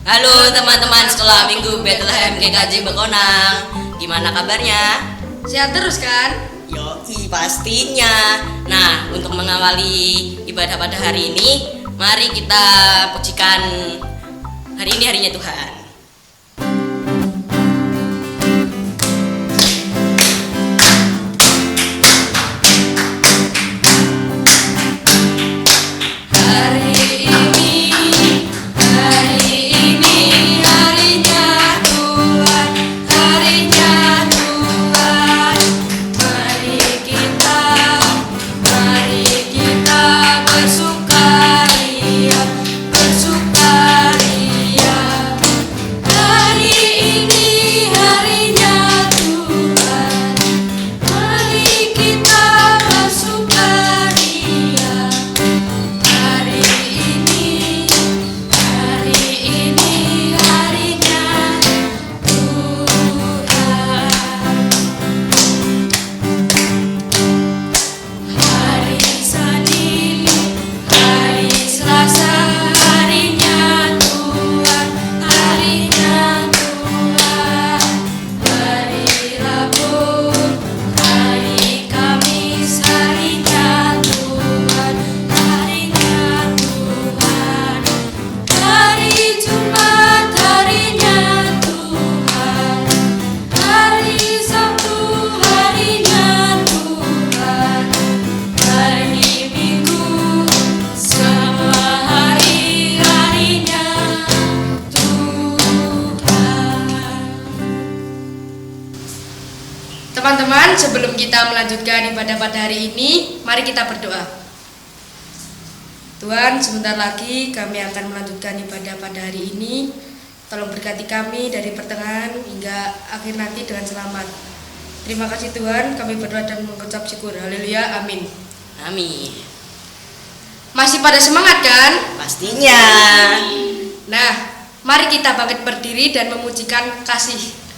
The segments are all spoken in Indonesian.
Halo teman-teman sekolah minggu Bethlehem GKJ Bekonang. Gimana kabarnya? Sehat terus kan? Yoi pastinya. Nah, untuk mengawali ibadah pada hari ini, mari kita pujikan hari ini harinya Tuhan. Teman-teman, sebelum kita melanjutkan ibadah pada hari ini, mari kita berdoa. Tuhan, sebentar lagi kami akan melanjutkan ibadah pada hari ini. Tolong berkati kami dari pertengahan hingga akhir nanti dengan selamat. Terima kasih Tuhan, kami berdoa dan mengucap syukur. Haleluya, amin. Amin. Masih pada semangat kan? Pastinya. Nah, mari kita bangkit berdiri dan memujikan kasih.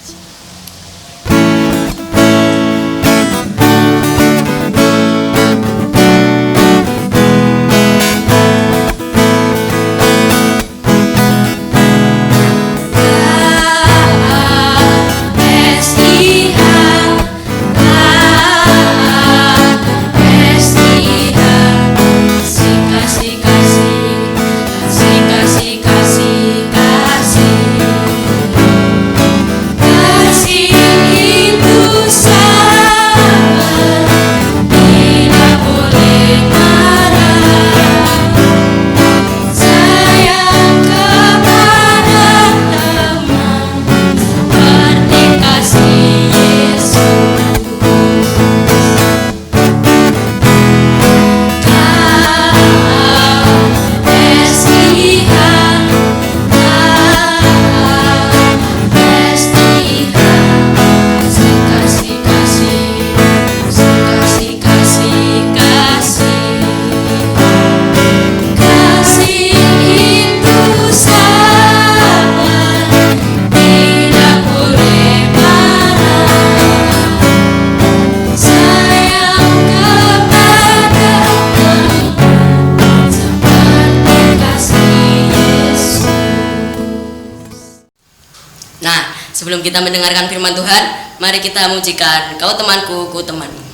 Sebelum kita mendengarkan firman Tuhan, mari kita mujikan Kau Temanku, Ku Temanmu.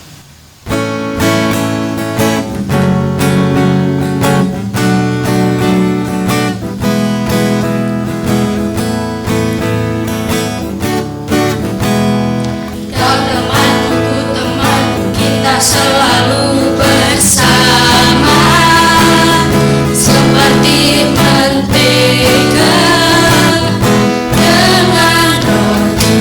Kau temanku, ku temanku, kita selalu bersama, seperti mentega dengan roti.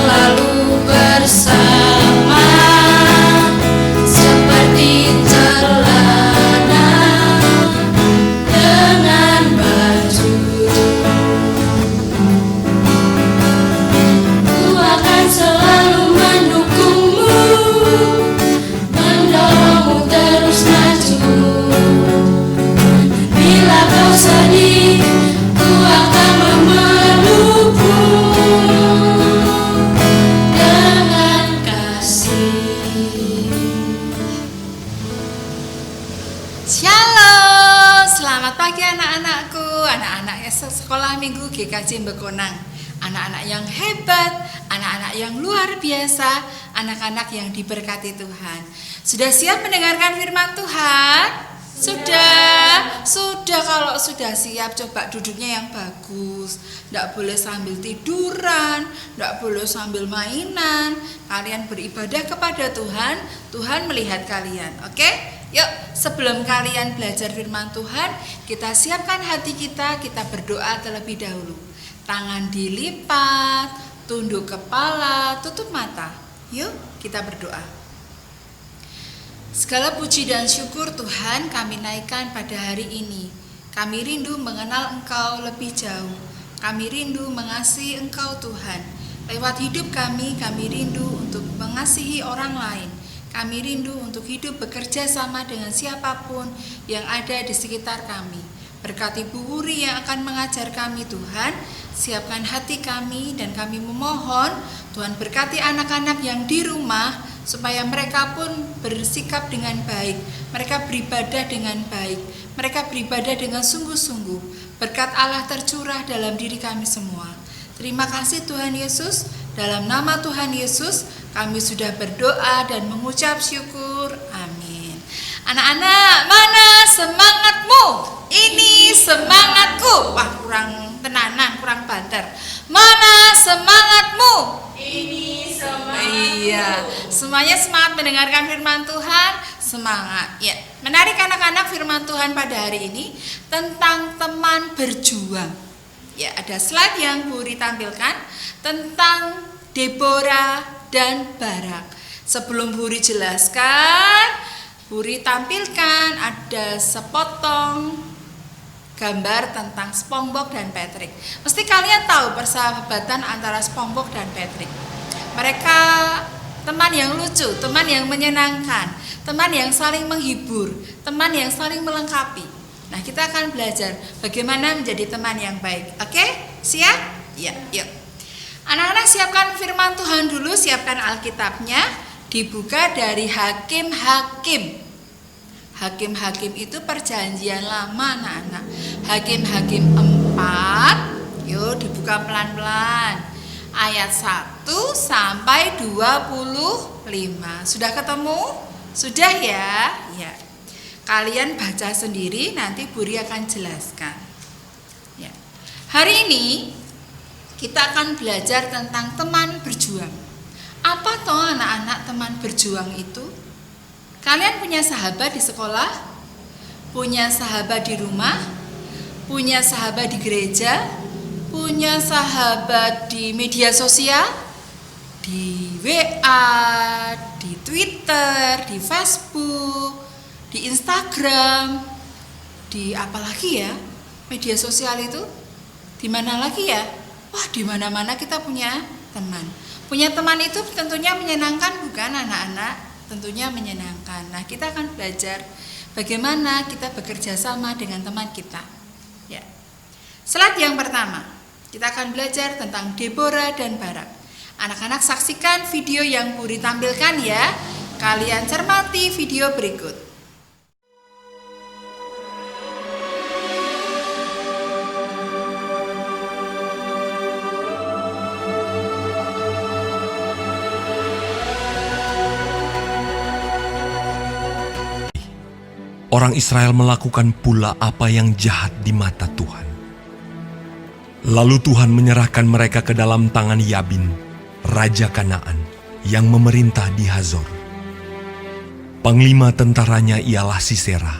selalu bersama, seperti celana dengan baju. Ku akan selalu mendukungmu, mendorongmu terus maju. Bila kau sedih, ku akan memelukmu dengan kasih. Shalom, selamat pagi anak-anakku, anak-anak sekolah minggu GKJ Bekonang, anak-anak yang hebat, anak-anak yang luar biasa, anak-anak yang diberkati Tuhan. Sudah siap mendengarkan firman Tuhan? Sudah. Kalau sudah siap, coba duduknya yang bagus. Tidak boleh sambil tiduran, tidak boleh sambil mainan. Kalian beribadah kepada Tuhan, Tuhan melihat kalian. Oke? Yuk, sebelum kalian belajar firman Tuhan, kita siapkan hati kita berdoa terlebih dahulu. Tangan dilipat, tunduk kepala, tutup mata. Yuk, kita berdoa. Segala puji dan syukur Tuhan kami naikkan pada hari ini. Kami rindu mengenal Engkau lebih jauh. Kami rindu mengasihi Engkau Tuhan. Lewat hidup kami rindu untuk mengasihi orang lain. Kami rindu untuk hidup bekerja sama dengan siapapun yang ada di sekitar kami. Berkati Bu Wuri yang akan mengajar kami Tuhan. Siapkan hati kami dan kami memohon Tuhan berkati anak-anak yang di rumah, supaya mereka pun bersikap dengan baik, mereka beribadah dengan baik, mereka beribadah dengan sungguh-sungguh. Berkat Allah tercurah dalam diri kami semua. Terima kasih Tuhan Yesus, dalam nama Tuhan Yesus kami sudah berdoa dan mengucap syukur. Amin. Anak-anak, mana semangatmu? Ini semangatku. Wah, kurang tenanan, kurang banter. Mana semangatmu? Ini semangat. Iya, semuanya semangat mendengarkan firman Tuhan. Semangat. Ya, menarik anak-anak, firman Tuhan pada hari ini tentang teman berjuang. Ya, ada slide yang Bu Ri tampilkan tentang Deborah dan Barak. Sebelum Bu Ri jelaskan, Bu Ri tampilkan ada sepotong gambar tentang SpongeBob dan Patrick. Mesti kalian tahu persahabatan antara SpongeBob dan Patrick. Mereka teman yang lucu, teman yang menyenangkan, teman yang saling menghibur, teman yang saling melengkapi. Nah, kita akan belajar bagaimana menjadi teman yang baik. Oke? Siap? Ya, yuk. Anak-anak siapkan firman Tuhan dulu, siapkan Alkitabnya. Dibuka dari Hakim-Hakim. Hakim-Hakim itu perjanjian lama anak-anak. Hakim-Hakim 4. Yuk dibuka pelan-pelan. Ayat 1 sampai 25. Sudah ketemu? Sudah ya? Ya. Kalian baca sendiri, nanti Bu Ri akan jelaskan. Ya. Hari ini kita akan belajar tentang teman berjuang. Apa toh anak-anak teman berjuang itu? Kalian punya sahabat di sekolah? Punya sahabat di rumah? Punya sahabat di gereja? Punya sahabat di media sosial? Di WA, di Twitter, di Facebook, di Instagram, di apa lagi ya? Media sosial itu? Di mana lagi ya? Wah, di mana-mana kita punya teman. Punya teman itu tentunya menyenangkan bukan anak-anak? Tentunya menyenangkan. Nah, kita akan belajar bagaimana kita bekerja sama dengan teman kita. Ya. Slide yang pertama, kita akan belajar tentang Deborah dan Barak. Anak-anak saksikan video yang Bu Ri tampilkan ya. Kalian cermati video berikut. Orang Israel melakukan pula apa yang jahat di mata Tuhan. Lalu Tuhan menyerahkan mereka ke dalam tangan Yabin, Raja Kanaan, yang memerintah di Hazor. Panglima tentaranya ialah Sisera,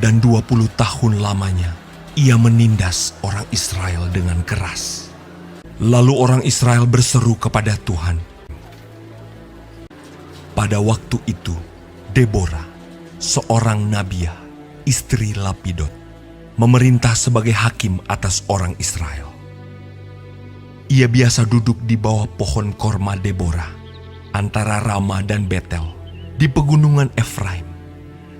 dan 20 tahun lamanya ia menindas orang Israel dengan keras. Lalu orang Israel berseru kepada Tuhan. Pada waktu itu, Deborah, seorang nabiah, istri Lapidot, memerintah sebagai hakim atas orang Israel. Ia biasa duduk di bawah pohon korma Deborah, antara Rama dan Betel, di pegunungan Efraim,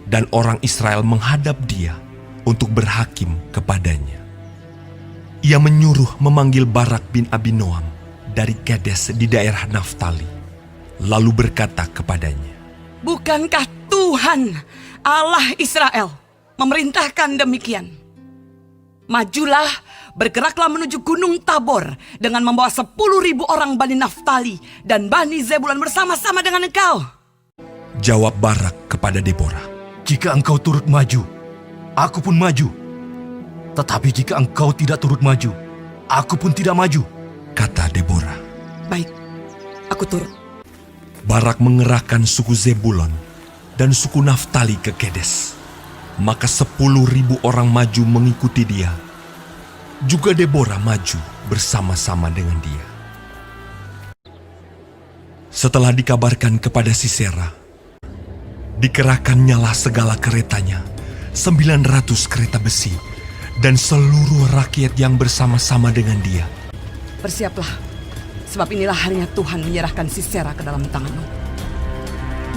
dan orang Israel menghadap dia untuk berhakim kepadanya. Ia menyuruh memanggil Barak bin Abinoam dari Kades di daerah Naftali, lalu berkata kepadanya, "Bukankah Tuhan Allah Israel memerintahkan demikian? Majulah, bergeraklah menuju Gunung Tabor dengan membawa 10.000 orang Bani Naftali dan Bani Zebulun bersama-sama dengan engkau." Jawab Barak kepada Deborah, "Jika engkau turut maju, aku pun maju. Tetapi jika engkau tidak turut maju, aku pun tidak maju." kata Deborah. "Baik, aku turut." Barak mengerahkan suku Zebulon dan suku Naftali ke Kedes. Maka 10.000 orang maju mengikuti dia. Juga Deborah maju bersama-sama dengan dia. Setelah dikabarkan kepada Sisera, dikerahkannyalah segala keretanya, 900 kereta besi, dan seluruh rakyat yang bersama-sama dengan dia. "Bersiaplah, sebab inilah harinya Tuhan menyerahkan Sisera ke dalam tanganmu.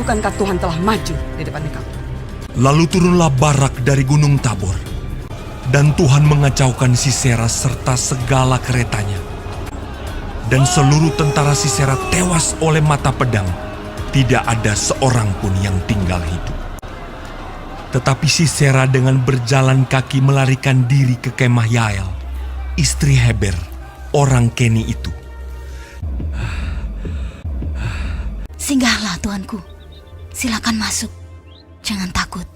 Bukankah Tuhan telah maju di depan engkau?" Lalu turunlah Barak dari Gunung Tabor, dan Tuhan mengacaukan Sisera serta segala keretanya. Dan seluruh tentara Sisera tewas oleh mata pedang, tidak ada seorang pun yang tinggal hidup. Tetapi Sisera dengan berjalan kaki melarikan diri ke kemah Yael, istri Heber, orang Keni itu. "Singgahlah Tuanku, silakan masuk, jangan takut."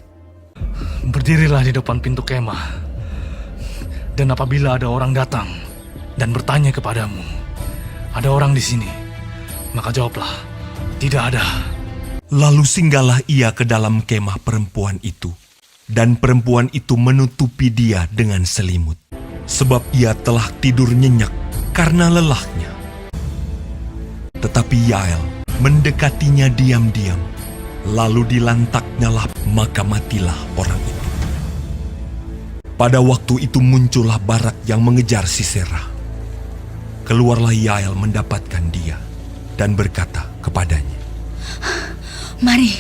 Berdirilah di depan pintu kemah. Dan apabila ada orang datang dan bertanya kepadamu, "Ada orang di sini?" maka jawablah, "Tidak ada." Lalu singgahlah ia ke dalam kemah perempuan itu, dan perempuan itu menutupi dia dengan selimut, sebab ia telah tidur nyenyak karena lelahnya. Tetapi Yael mendekatinya diam-diam, lalu dilantaknyalah, maka matilah orang itu. Pada waktu itu muncullah Barak yang mengejar Sisera. Keluarlah Yael mendapatkan dia, dan berkata kepadanya, "Mari,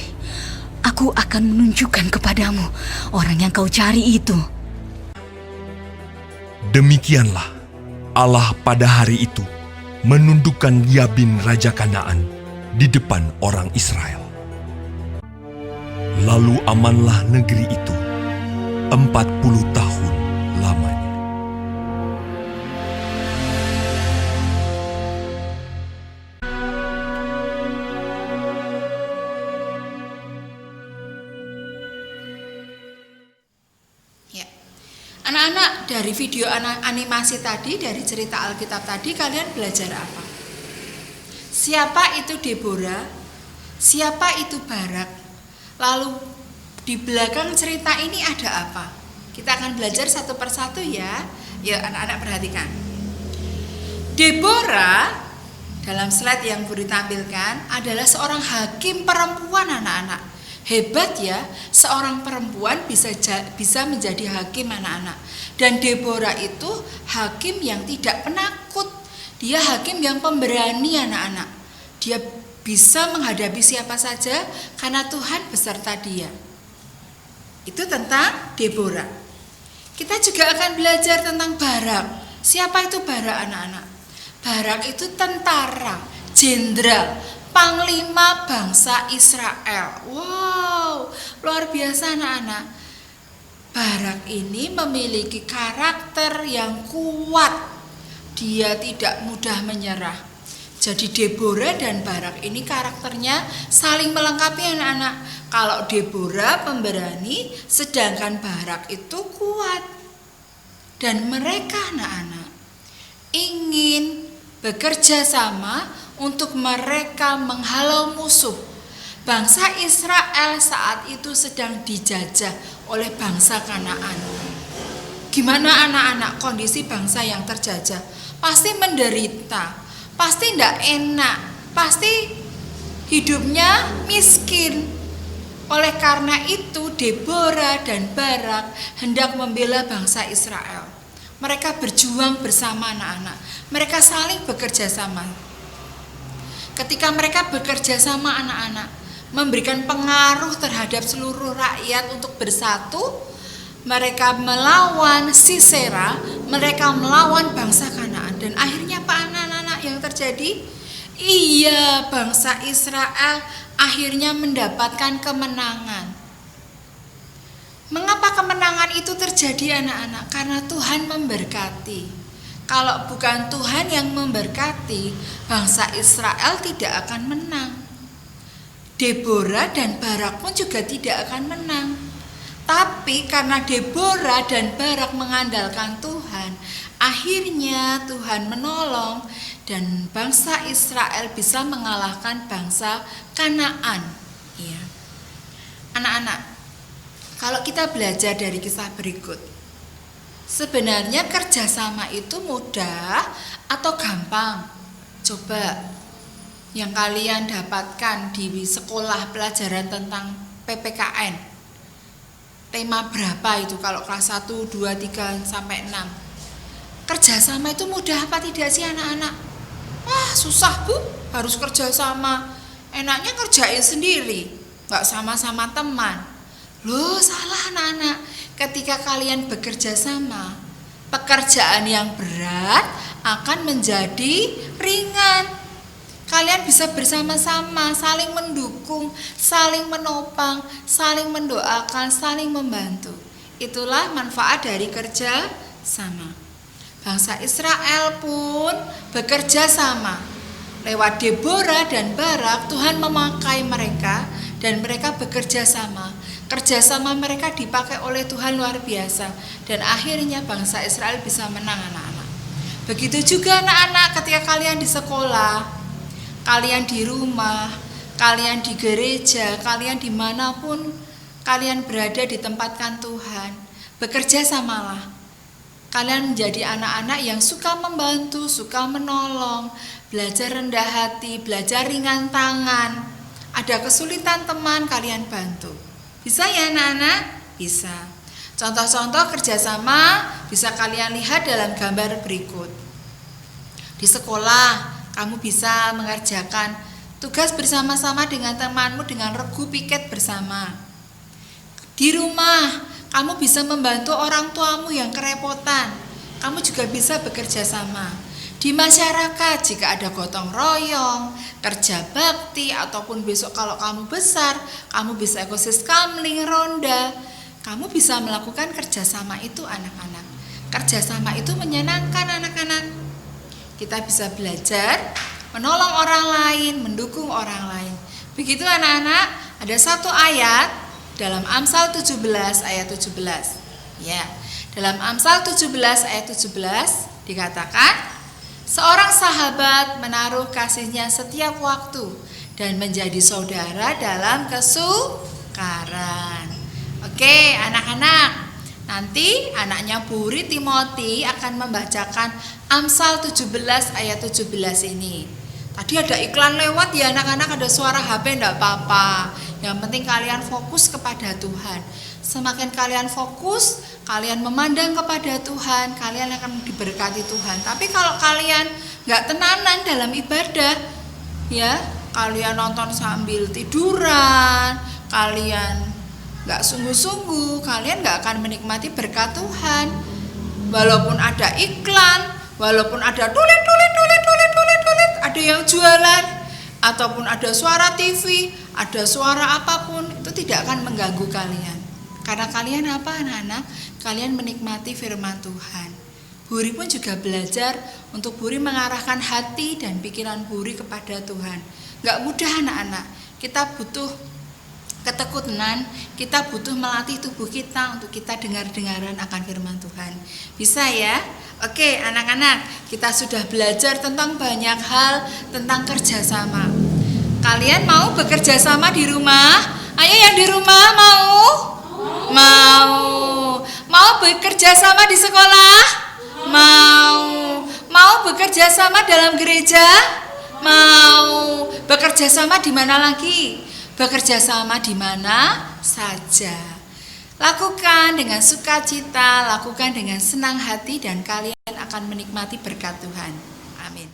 aku akan menunjukkan kepadamu orang yang kau cari itu." Demikianlah Allah pada hari itu menundukkan Yabin Raja Kanaan di depan orang Israel. Lalu amanlah negeri itu 40 tahun lamanya. Ya. Anak-anak, dari video animasi tadi, dari cerita Alkitab tadi, kalian belajar apa? Siapa itu Deborah? Siapa itu Barak? Lalu di belakang cerita ini ada apa? Kita akan belajar satu persatu ya. Ya, anak-anak perhatikan. Deborah dalam slide yang Budi tampilkan adalah seorang hakim perempuan, anak-anak. Hebat ya, seorang perempuan bisa menjadi hakim, anak-anak. Dan Deborah itu hakim yang tidak penakut. Dia hakim yang pemberani, anak-anak. Dia bisa menghadapi siapa saja karena Tuhan beserta dia. Itu tentang Deborah. Kita juga akan belajar tentang Barak. Siapa itu Barak, anak-anak? Barak itu tentara, jenderal, panglima bangsa Israel. Wow, luar biasa, anak-anak. Barak ini memiliki karakter yang kuat. Dia tidak mudah menyerah. Jadi Deborah dan Barak ini karakternya saling melengkapi, anak-anak. Kalau Deborah pemberani, sedangkan Barak itu kuat. Dan mereka, anak-anak, ingin bekerja sama untuk mereka menghalau musuh. Bangsa Israel saat itu sedang dijajah oleh bangsa Kanaan. Gimana, anak-anak, kondisi bangsa yang terjajah? pasti menderita, pasti tidak enak, pasti hidupnya miskin. Oleh karena itu Deborah dan Barak hendak membela bangsa Israel. Mereka berjuang bersama anak-anak. Mereka saling bekerja sama. Ketika mereka bekerja sama anak-anak, memberikan pengaruh terhadap seluruh rakyat untuk bersatu, mereka melawan Sisera, mereka melawan bangsa Kanaan. Dan akhirnya apa anak-anak yang terjadi? Iya, bangsa Israel akhirnya mendapatkan kemenangan. Mengapa kemenangan itu terjadi anak-anak? Karena Tuhan memberkati. Kalau bukan Tuhan yang memberkati, bangsa Israel tidak akan menang. Deborah dan Barak pun juga tidak akan menang. Tapi karena Deborah dan Barak mengandalkan Tuhan, akhirnya Tuhan menolong dan bangsa Israel bisa mengalahkan bangsa Kanaan. Ya. Anak-anak, kalau kita belajar dari kisah berikut, sebenarnya kerjasama itu mudah atau gampang? Coba yang kalian dapatkan di sekolah pelajaran tentang PPKN. Tema berapa itu kalau kelas 1, 2, 3, sampai 6? Kerjasama itu mudah apa tidak sih anak-anak? Wah susah bu, harus kerjasama. Enaknya kerjain sendiri, gak sama-sama teman. Loh salah anak-anak. Ketika kalian bekerja sama, pekerjaan yang berat akan menjadi ringan. Kalian bisa bersama-sama, saling mendukung, saling menopang, saling mendoakan, saling membantu. Itulah manfaat dari kerja sama. Bangsa Israel pun bekerja sama. Lewat Deborah dan Barak, Tuhan memakai mereka dan mereka bekerja sama. Kerjasama mereka dipakai oleh Tuhan luar biasa. Dan akhirnya bangsa Israel bisa menang anak-anak. Begitu juga anak-anak ketika kalian di sekolah, kalian di rumah, kalian di gereja, kalian dimanapun kalian berada ditempatkan Tuhan. Bekerja samalah. Kalian menjadi anak-anak yang suka membantu, suka menolong, belajar rendah hati, belajar ringan tangan. Ada kesulitan teman, kalian bantu. Bisa ya anak-anak? Bisa. Contoh-contoh kerjasama bisa kalian lihat dalam gambar berikut. Di sekolah, kamu bisa mengerjakan tugas bersama-sama dengan temanmu dengan regu piket bersama. Di rumah, kamu bisa membantu orang tuamu yang kerepotan. Kamu juga bisa bekerja sama. Di masyarakat, jika ada gotong royong, kerja bakti, ataupun besok kalau kamu besar, kamu bisa ekosis kamling, ronda. Kamu bisa melakukan kerjasama itu anak-anak. Kerjasama itu menyenangkan anak-anak. Kita bisa belajar, menolong orang lain, mendukung orang lain. Begitu anak-anak, ada satu ayat dalam Amsal 17 ayat 17. Ya, dalam Amsal 17 ayat 17 dikatakan, seorang sahabat menaruh kasihnya setiap waktu dan menjadi saudara dalam kesukaran. Oke, anak-anak, nanti anaknya Buri Timothy akan membacakan Amsal 17 ayat 17 ini. Tadi ada iklan lewat ya anak-anak, ada suara HP enggak apa-apa. Yang penting kalian fokus kepada Tuhan. Semakin kalian fokus, kalian memandang kepada Tuhan, kalian akan diberkati Tuhan. Tapi kalau kalian enggak tenanan dalam ibadah, ya, kalian nonton sambil tiduran, kalian enggak sungguh-sungguh, kalian enggak akan menikmati berkat Tuhan. Walaupun ada iklan, walaupun ada tulit, ada yang jualan, ataupun ada suara TV, ada suara apapun, itu tidak akan mengganggu kalian. Karena kalian apa anak-anak? Kalian menikmati firman Tuhan. Buri pun juga belajar untuk Buri mengarahkan hati dan pikiran Buri kepada Tuhan. Gak mudah anak-anak. Kita butuh ketekunan, kita butuh melatih tubuh kita untuk kita dengar-dengaran akan firman Tuhan. Bisa ya? Oke anak-anak, kita sudah belajar tentang banyak hal tentang kerjasama. Kalian mau bekerja sama di rumah? Ayo yang di rumah mau? Mau. Mau bekerja sama di sekolah? Mau. Mau bekerja sama dalam gereja? Mau bekerja sama di mana lagi? Bekerja sama di mana saja. Lakukan dengan sukacita, lakukan dengan senang hati, dan kalian akan menikmati berkat Tuhan. Amin.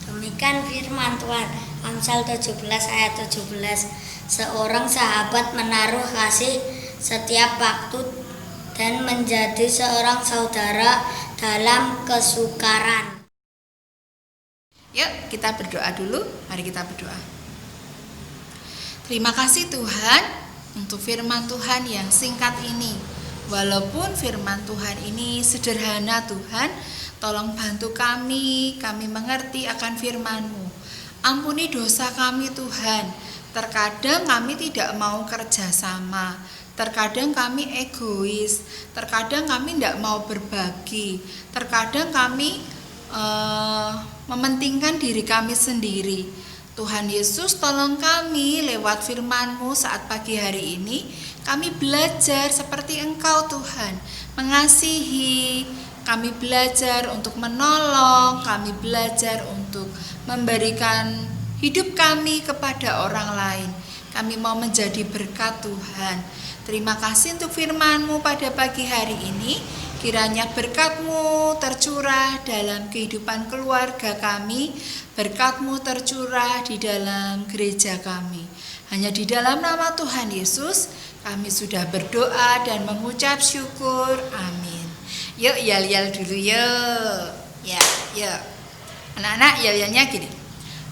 Demikian firman Tuhan, Amsal 17 ayat 17. Seorang sahabat menaruh kasih setiap waktu dan menjadi seorang saudara dalam kesukaran. Yuk kita berdoa dulu, mari kita berdoa. Terima kasih Tuhan untuk firman Tuhan yang singkat ini. Walaupun firman Tuhan ini sederhana Tuhan, tolong bantu kami mengerti akan firman-Mu. Ampuni dosa kami Tuhan, terkadang kami tidak mau kerja sama, terkadang kami egois, terkadang kami tidak mau berbagi, terkadang kami mementingkan diri kami sendiri. Tuhan Yesus, tolong kami lewat firman-Mu saat pagi hari ini. Kami belajar seperti Engkau Tuhan, mengasihi. Kami belajar untuk menolong. Kami belajar untuk memberikan hidup kami kepada orang lain. Kami mau menjadi berkat Tuhan. Terima kasih untuk firman-Mu pada pagi hari ini. Kiranya berkat-Mu tercurah dalam kehidupan keluarga kami, berkat-Mu tercurah di dalam gereja kami. Hanya di dalam nama Tuhan Yesus kami sudah berdoa dan mengucap syukur. Amin. Yuk yel-yel dulu yuk. Ya, yuk. Anak-anak yel-yelnya gini.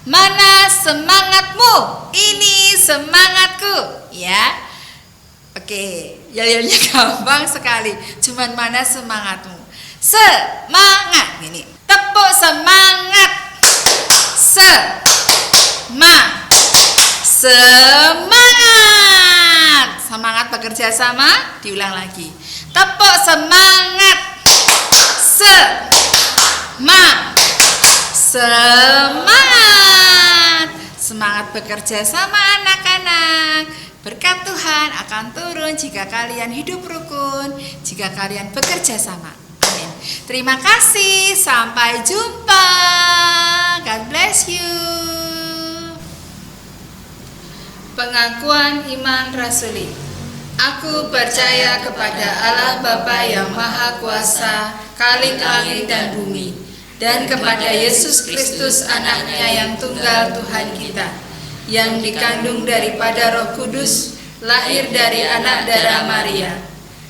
Mana semangatmu? Ini semangatku. Ya. Oke, yel-yelnya gampang sekali. Cuman mana semangatmu? Semangat. Gini. Tepuk semangat. Semangat. Semangat bekerja sama. Diulang lagi. Tepuk semangat. Semangat. Semangat bekerja sama anak-anak. Berkat Tuhan akan turun jika kalian hidup rukun, jika kalian bekerja sama. Amin. Terima kasih. Sampai jumpa. God bless you. Pengakuan iman rasuli. Aku percaya kepada Allah Bapa yang Maha Kuasa, Khalik langit dan bumi, dan kepada Yesus Kristus anaknya yang tunggal Tuhan kita, yang dikandung daripada Roh Kudus, lahir dari anak darah Maria,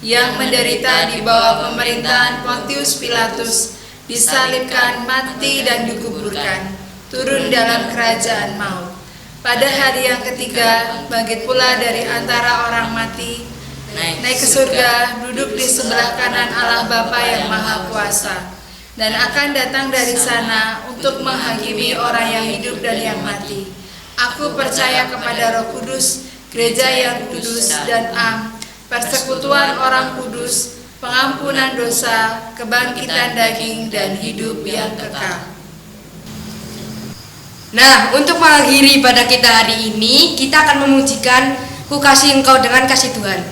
yang menderita di bawah pemerintahan Pontius Pilatus, disalibkan, mati dan dikuburkan, turun dalam kerajaan maut. Pada hari yang ketiga, bangkit pula dari antara orang mati, naik ke surga, duduk di sebelah kanan Allah Bapa yang Maha Kuasa, dan akan datang dari sana untuk menghakimi orang yang hidup dan yang mati. Aku percaya kepada Roh Kudus, gereja yang kudus dan am, persekutuan orang kudus, pengampunan dosa, kebangkitan daging, dan hidup yang kekal. Nah, untuk mengakhiri ibadah kita hari ini, kita akan memujikan Ku Kasih Engkau dengan Kasih Tuhan.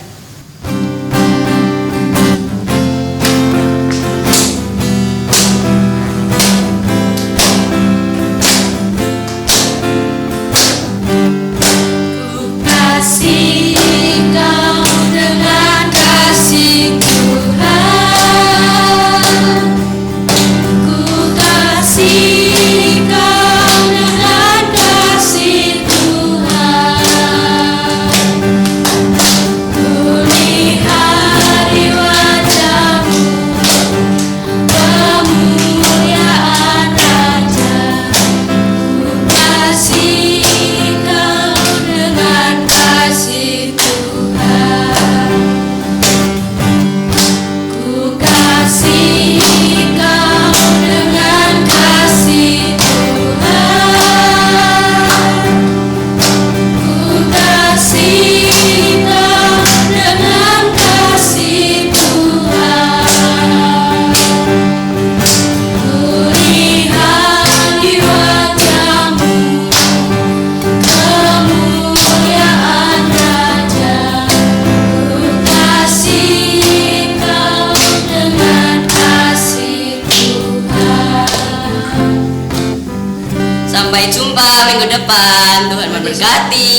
Ku Sampai jumpa minggu depan. Tuhan memberkati.